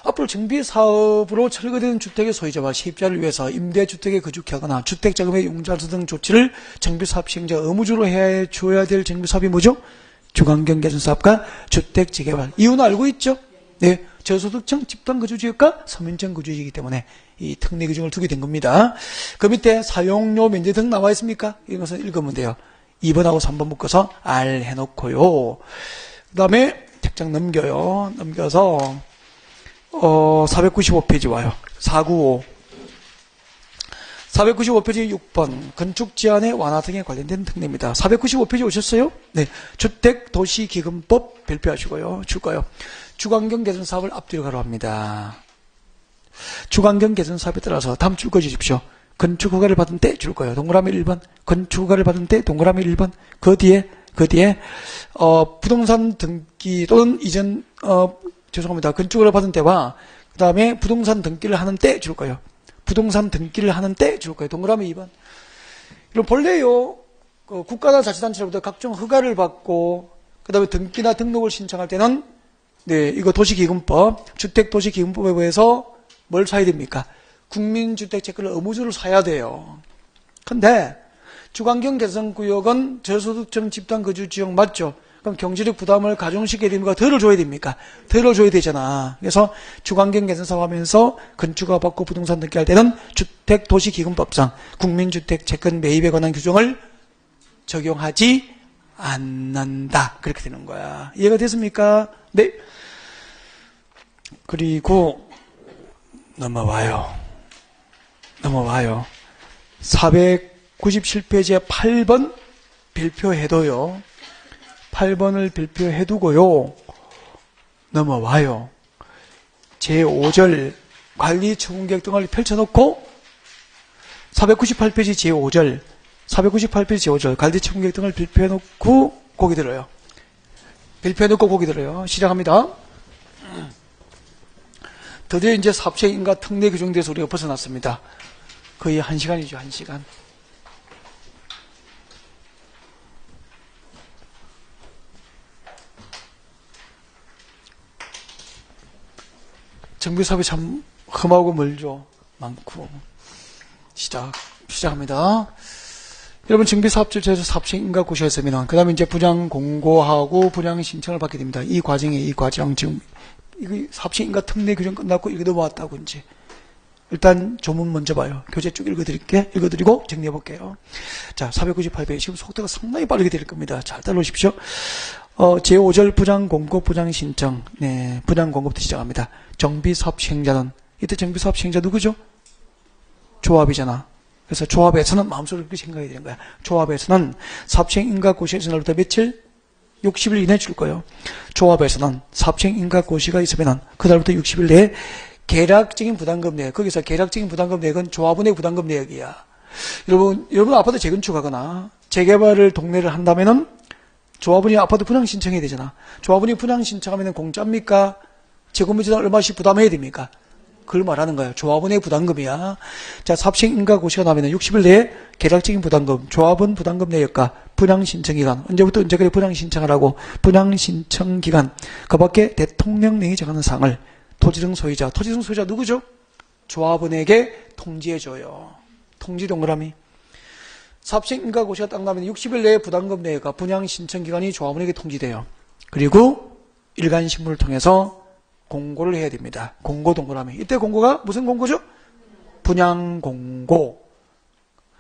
앞으로 정비사업으로 철거되는 주택의 소유자와 세입자를 위해서 임대주택에 거주하거나 주택자금의 용자를 등 조치를 정비사업 시행자가 의무적으로 해줘야 될 정비사업이 뭐죠? 주관경 개선 사업과 주택 재개발. 이유는 알고 있죠? 네, 저소득층 집단 거주지역과 서민층 거주지이기 때문에 이 특례 규정을 두게 된 겁니다. 그 밑에 사용료 면제 등 나와 있습니까? 이것은 읽으면 돼요. 2번하고 3번 묶어서 R 해놓고요. 그 다음에 책장 넘겨요. 넘겨서 495페이지 와요. 495. 495페이지 6번 건축 제한의 완화 등에 관련된 특례입니다. 495페이지 오셨어요? 네. 주택도시기금법 발표하시고요. 줄까요? 주관경 개선 사업을 앞뒤로 가로합니다. 주관경 개선 사업에 따라서 다음 줄 거 주십시오. 건축 허가를 받은 때 줄 거예요. 동그라미 1번. 건축 허가를 받은 때 동그라미 1번. 그 뒤에 부동산 등기 또는 이전 죄송합니다. 건축을 받은 때와 그 다음에 부동산 등기를 하는 때 줄 거예요. 부동산 등기를 하는 때 줄 거예요. 동그라미 2번. 이런 본래요. 국가나 자치단체로부터 각종 허가를 받고 그 다음에 등기나 등록을 신청할 때는 네, 이거 도시기금법, 주택도시기금법에 의해서 뭘 사야 됩니까? 국민주택채권을 의무적으로 사야 돼요. 근데 주관경 개성구역은 저소득층 집단거주지역 맞죠? 그럼 경제적 부담을 가중시켜야 됩니까? 덜을 줘야 됩니까? 덜을 줘야 되잖아. 그래서 주관경 개선사업 하면서 건축허가 받고 부동산 등기할 때는 주택도시기금법상 국민주택채권 매입에 관한 규정을 적용하지 않는다. 그렇게 되는 거야. 이해가 됐습니까? 네. 그리고 넘어와요. 497페이지에 8번 별표해둬요. 8번을 별표해두고요. 넘어와요. 제5절 관리처분계획 등을 펼쳐놓고 498페이지 제5절 498페이지 제5절 관리처분계획 등을 별표해놓고 고기 들어요. 별표해놓고 고기 들어요. 시작합니다. 드디어 이제 삽생인가 특례 규정돼서 우리가 벗어났습니다. 거의 1시간이죠. 1시간. 정비사업이 참 험하고 멀죠. 많고. 시작합니다. 여러분 정비사업질 제조 삽생인가 고시했으면 그 다음에 이제 분양 공고하고 분양 신청을 받게 됩니다. 이 과정 지금 이거 삽생인가 특례 규정 끝났고 이거 넘어왔다고 이제 일단 조문 먼저 봐요. 교재 쭉 읽어드리고 정리해볼게요. 자, 498페이지 지금 속도가 상당히 빠르게 될 겁니다. 잘 따라오십시오. 제5절 분양공고 분양신청, 네, 분양공고부터 시작합니다. 정비사업 시행자는, 이때 정비사업 시행자 누구죠? 조합이잖아. 그래서 조합에서는 마음속으로 그렇게 생각이 되는 거야. 조합에서는 사업시행인가고시에서 날부터 며칠? 60일 이내에 줄 거예요. 조합에서는 사업시행인가고시가 있으면 그날부터 60일 내에 계략적인 부담금 내역, 거기서 계략적인 부담금 내역은 조합원의 부담금 내역이야. 여러분 아파트 재건축하거나 재개발을 동네를 한다면은 조합원이 아파트 분양 신청해야 되잖아. 조합원이 분양 신청하면 공짜입니까? 재건물주당 얼마씩 부담해야 됩니까? 그걸 말하는 거예요. 조합원의 부담금이야. 자, 삽생인가고시가 나면 60일 내에 계략적인 부담금, 조합원 부담금 내역과 분양신청기간, 언제부터 언제까지 분양신청을 하고 분양신청기간, 그 밖에 대통령령이 정하는 사항을 토지등 소유자 누구죠? 조합원에게 통지해줘요. 통지 동그라미. 삽생인가고시가 딱 나면 60일 내에 부담금 내역과 분양신청기간이 조합원에게 통지돼요. 그리고 일간신문을 통해서 공고를 해야 됩니다. 공고 동그라미. 이때 공고가 무슨 공고죠? 분양공고.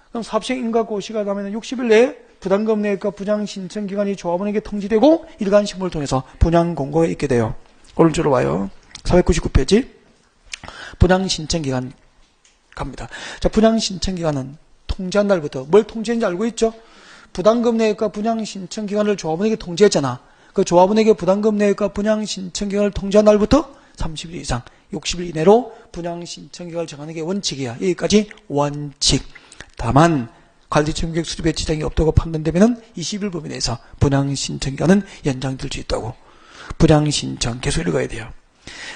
그럼 삽생인가고시가 나면 60일 내에 부담금 내역과 분양신청기간이 조합원에게 통지되고 일간신문을 통해서 분양공고가 있게 돼요. 오른쪽으로 와요. 499페이지. 분양신청기간 갑니다. 자, 분양신청기간은 통지한 날부터 뭘 통지했는지 알고 있죠? 부담금 내역과 분양신청기간을 조합원에게 통지했잖아. 그 조합원에게 부담금 내역과 분양신청기간을 통지한 날부터 30일 이상 60일 이내로 분양신청기간을 정하는 게 원칙이야. 여기까지 원칙. 다만 관리청계획 수립에 지장이 없다고 판단되면 20일 범위 내에서 분양신청기간은 연장될 수 있다고. 분양신청 계속 읽어야 돼요.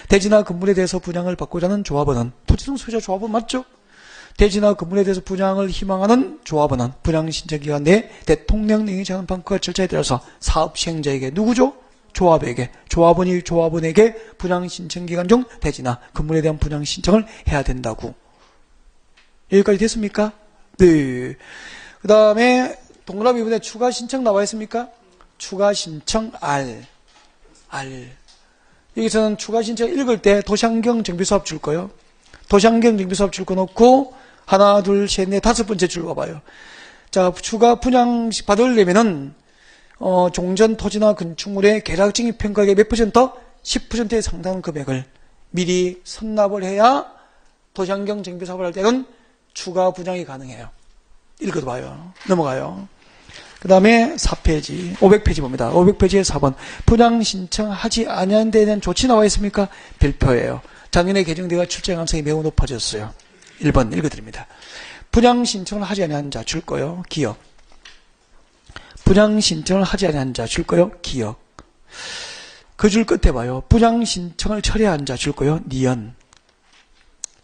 대지나 건물에 대해서 분양을 받고자 하는 조합원은 토지등 소유자 조합원 맞죠? 대지나 건물에 대해서 분양을 희망하는 조합원은 분양신청기간 내에 대통령령이 정한 방법과 절차에 따라서 사업시행자에게 누구죠? 조합에게, 조합원이 조합원에게 분양신청기간 중 대지나 건물에 대한 분양신청을 해야 된다고. 여기까지 됐습니까? 네. 그 다음에 동그라미 부분에 추가신청 나와 있습니까? 추가신청 R. 여기서는 추가신청 읽을 때 도시환경 정비사업 줄 거예요. 도시환경 정비사업 줄 거 놓고 하나, 둘, 셋, 넷, 다섯 번째 줄 봐봐요. 자, 추가 분양 받으려면은 종전 토지나 건축물의 계략적인 평가액의 몇 퍼센트? 10%에 상당한 금액을 미리 선납을 해야 도시환경 정비사업을 할 때는 추가 분양이 가능해요. 읽어봐요. 넘어가요. 그 다음에 4페이지, 500페이지 봅니다. 500페이지에 4번. 분양 신청하지 아니한 데에 대한 조치 나와 있습니까? 별표예요. 작년에 개정대가 출제 가능성이 매우 높아졌어요. 1번 읽어드립니다. 분양 신청을 하지 아니한 자 줄 거요. 기억. 분양 신청을 하지 아니한 자 줄 거요. 기억. 그 줄 끝에 봐요. 분양 신청을 철회한 자 줄 거요. 니은.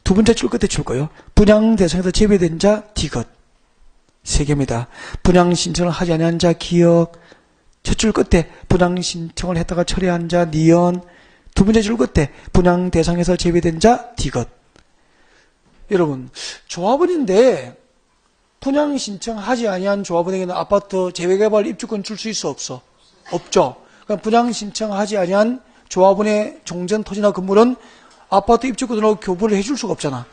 두 번째 줄 끝에 줄 거요. 분양 대상에서 제외된 자 디귿. 세 개입니다. 분양 신청을 하지 아니한 자 기억. 첫 줄 끝에 분양 신청을 했다가 철회한 자 니은. 두 번째 줄 끝에 분양 대상에서 제외된 자 D것. 여러분, 조합원인데 분양 신청하지 아니한 조합원에게는 아파트 재개발 입주권 줄 수 있어 없어? 없죠. 그럼 분양 신청하지 아니한 조합원의 종전 토지나 건물은 아파트 입주권으로 교부를 해줄 수가 없잖아.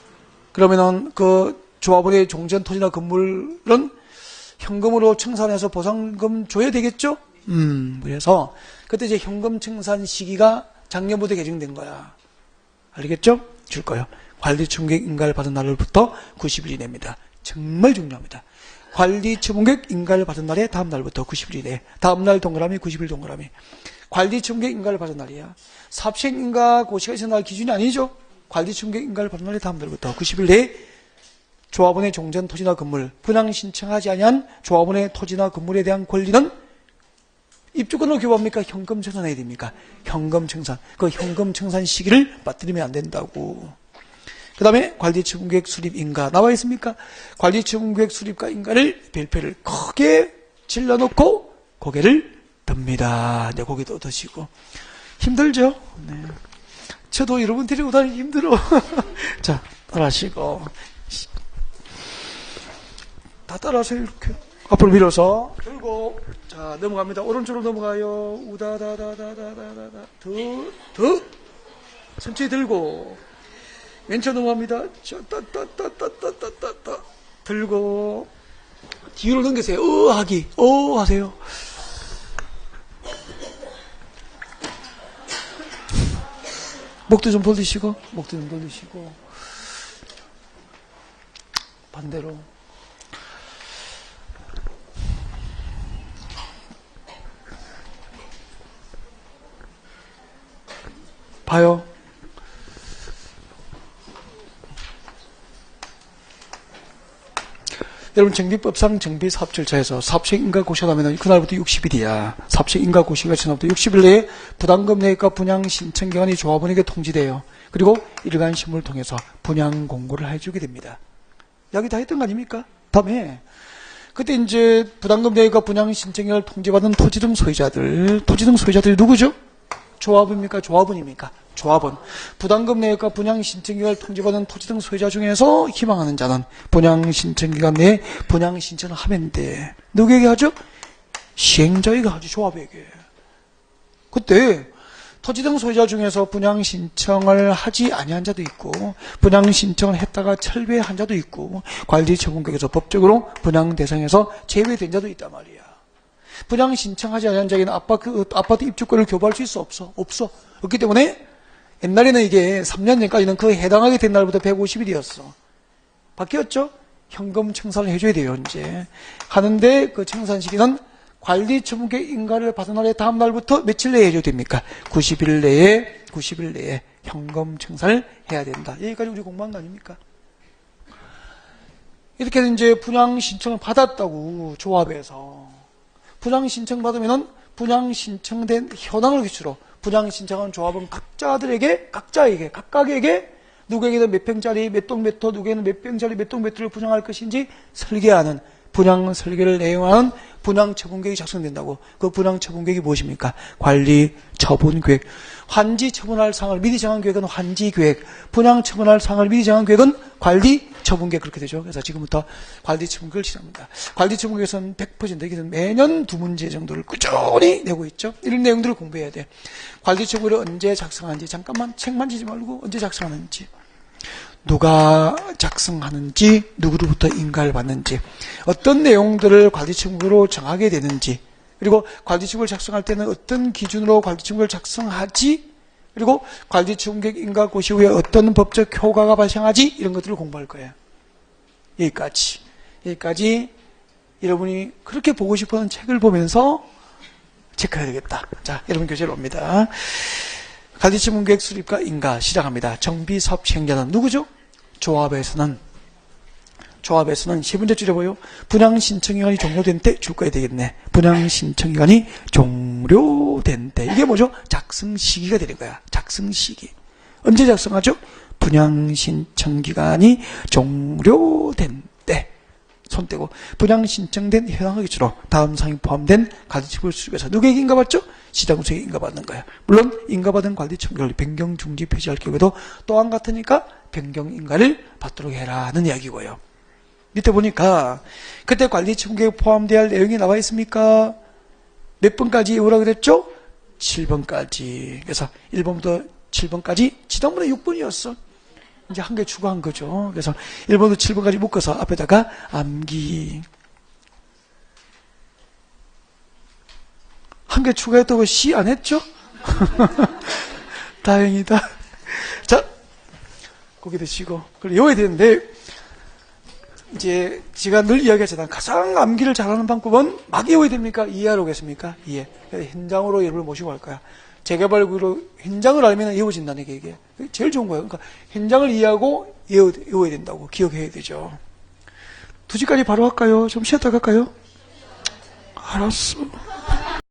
그러면은 그 조합원의 종전 토지나 건물은 현금으로 청산해서 보상금 줘야 되겠죠? 그래서 그때 이제 현금 청산 시기가 작년부터 개정된 거야. 알겠죠? 줄 거예요. 관리처분계획 인가를 받은 날로부터 90일 이내입니다. 정말 중요합니다. 관리처분계획 인가를 받은 날에 다음 날부터 90일 이내. 다음 날 동그라미 90일 동그라미. 관리처분계획 인가를 받은 날이야. 사업시행 인가 고시가 있는 날 기준이 아니죠. 관리처분계획 인가를 받은 날에 다음 날부터 90일 내에 조합원의 종전 토지나 건물, 분양 신청하지 아니한 조합원의 토지나 건물에 대한 권리는 입주권으로 교부합니까? 현금 청산해야 됩니까? 현금 청산. 그 현금 청산 시기를 빠뜨리면 안 된다고. 그 다음에 관리처분계획 수립 인가 나와 있습니까? 관리처분계획 수립과 인가를 별표를 크게 질러놓고 고개를 듭니다. 네, 고개도 드시고. 힘들죠? 네. 저도 여러분 데리고 다니기 힘들어. 자, 따라하시고. 다 따라하세요, 이렇게. 앞으로 밀어서 들고. 자, 넘어갑니다. 오른쪽으로 넘어가요. 우다다다다다다다. 더. 천천히 들고. 왼쪽 넘어갑니다. 따따따따따따따. 들고. 뒤로 넘기세요. 하기. 하세요. 목도 좀 돌리시고. 반대로. 봐요. 여러분, 정비법상 정비사업 절차에서 사업시행 인가 고시가 나면 그날부터 60일이야. 사업시행 인가 고시가 지나부터 60일 내에 부담금 내역과 분양 신청 기간이 조합원에게 통지돼요. 그리고 일간 신문을 통해서 분양 공고를 해주게 됩니다. 이야기 다 했던 거 아닙니까? 다음에 그때 이제 부담금 내역과 분양 신청 기간을 통지받은 토지 등 소유자들이 누구죠? 조합입니까? 조합원입니까? 조합원. 부담금 내역과 분양 신청기간을 통지받은 토지 등 소유자 중에서 희망하는 자는 분양 신청기간 내에 분양 신청을 하면 돼. 누구에게 하죠? 시행자에게 하죠. 조합에게. 그때 토지 등 소유자 중에서 분양 신청을 하지 아니한 자도 있고, 분양 신청을 했다가 철회한 자도 있고, 관리처분계획에서 법적으로 분양 대상에서 제외된 자도 있단 말이야. 분양 신청하지 않은 자에게는 아파트 입주권을 교부할 수 있어? 없어? 없어. 없기 때문에 옛날에는 이게 3년 전까지는 그 해당하게 된 날부터 150일이었어. 바뀌었죠? 현금 청산을 해줘야 돼요, 이제. 하는데 그 청산 시기는 관리처분계획 인가를 받은 날의 다음 날부터 며칠 내에 해줘야 됩니까? 90일 내에 현금 청산을 해야 된다. 여기까지 우리 공부한 거 아닙니까? 이렇게 이제 분양 신청을 받았다고, 조합에서. 분양 신청 받으면은 분양 신청된 현황을 기초로 분양 신청한 조합은 각각에게 누구에게는 몇 평짜리 몇 동 몇 호, 누구에게는 몇 평짜리 몇 동 몇 호를 분양할 것인지 설계하는 분양 설계를 내용하는 분양 처분계획이 작성된다고. 그 분양 처분계획이 무엇입니까? 관리 처분 계획. 환지 처분할 사항을 미리 정한 계획은 환지 계획. 분양 처분할 사항을 미리 정한 계획은 관리 처분 계획. 그렇게 되죠. 그래서 지금부터 관리 처분 계획을 시작합니다. 관리 처분 계획에서는 100% 여기서는 매년 2문제 정도를 꾸준히 내고 있죠. 이런 내용들을 공부해야 돼. 관리 처분 계획을 언제 작성하는지, 잠깐만 책 만지지 말고 언제 작성하는지, 누가 작성하는지, 누구로부터 인가를 받는지, 어떤 내용들을 관리청구로 정하게 되는지, 그리고 관리청구를 작성할 때는 어떤 기준으로 관리청구를 작성하지, 그리고 관리청구계획 인가 고시 후에 어떤 법적 효과가 발생하지, 이런 것들을 공부할 거예요. 여기까지 여러분이 그렇게 보고 싶어하는 책을 보면서 체크해야 되겠다. 자, 여러분 교재로 옵니다. 관리처분계획 수립과 인가 시작합니다. 정비사업 시행자는 누구죠? 조합에서는 세 번째 줄에 보여. 분양신청기간이 종료된 때 줄 거야 되겠네. 분양신청기간이 종료된 때. 이게 뭐죠? 작성시기가 되는 거야. 작성시기. 언제 작성하죠? 분양신청기간이 종료된 때. 손 떼고 분양신청된 현황을 기초로 다음 사항이 포함된 관리처분 수립에서 누구에게 인가 받죠? 시장소에 인가받는 거야. 물론 인가받은 관리 청구를 변경 중지 표시할 경우에도 또한 같으니까 변경 인가를 받도록 해라는 이야기고요. 밑에 보니까 그때 관리 청구에 포함되어야 할 내용이 나와 있습니까? 몇 번까지 외우라고 그랬죠? 7번까지. 그래서 1번부터 7번까지 지난번에 6번이었어. 이제 한 개 추가한 거죠. 그래서 1번부터 7번까지 묶어서 앞에다가 암기. 한 개 추가했다고 시 안 했죠? 다행이다. 자, 고개 드시고. 그걸 외워야 되는데, 이제 제가 늘 이야기하잖아요. 가장 암기를 잘하는 방법은 막 외워야 됩니까? 이해하러 오겠습니까? 이해. 현장으로 여러분을 모시고 갈 거야. 재개발구로 현장을 알면 외워진다는 게 이게 제일 좋은 거예요. 그러니까 현장을 이해하고 외워야 된다고 기억해야 되죠. 2시까지 바로 할까요? 좀 쉬었다 갈까요? 알았어.